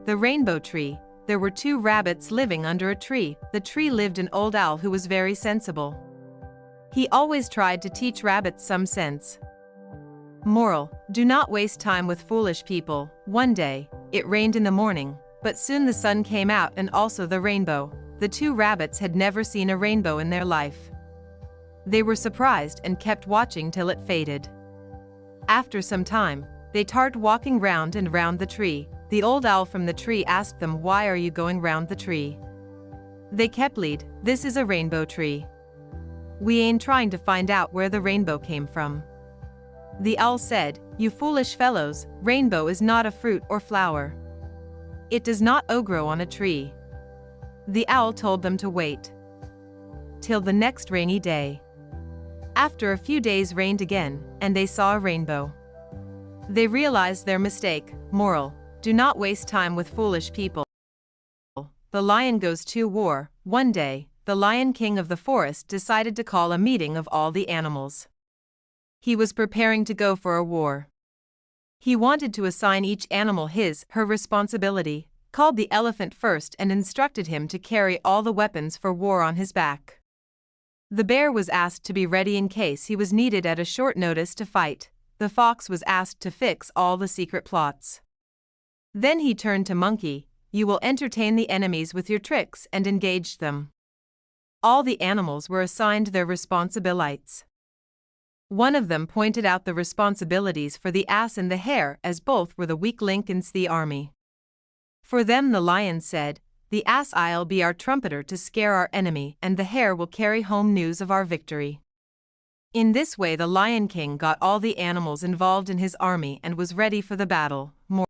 The rainbow tree. There were two rabbits living under a tree. The tree lived an old owl who was very sensible. He always tried to teach rabbits some sense. Moral: do not waste time with foolish people. One day, it rained in the morning, but soon the sun came out and also the rainbow. The two rabbits had never seen a rainbow in their life. They were surprised and kept watching till it faded. After some time, they started walking round and round the tree. The old owl from the tree asked them, "Why are you going round the tree?" They kept lead. "This is a rainbow tree. We ain't trying to find out where the rainbow came from." The owl said, "You foolish fellows, rainbow is not a fruit or flower. It does not grow on a tree." The owl told them to wait till the next rainy day. After a few days rained again, and they saw a rainbow. They realized their mistake. Moral: do not waste time with foolish people. The lion goes to war. One day, the Lion King of the forest decided to call a meeting of all the animals. He was preparing to go for a war. He wanted to assign each animal her responsibility, called the elephant first and instructed him to carry all the weapons for war on his back. The bear was asked to be ready in case he was needed at a short notice to fight. The fox was asked to fix all the secret plots. Then he turned to Monkey: "You will entertain the enemies with your tricks and engage them." All the animals were assigned their responsibilities. One of them pointed out the responsibilities for the ass and the hare, as both were the weak link in the army. For them the lion said, "The ass I'll be our trumpeter to scare our enemy, and the hare will carry home news of our victory." In this way the Lion King got all the animals involved in his army and was ready for the battle.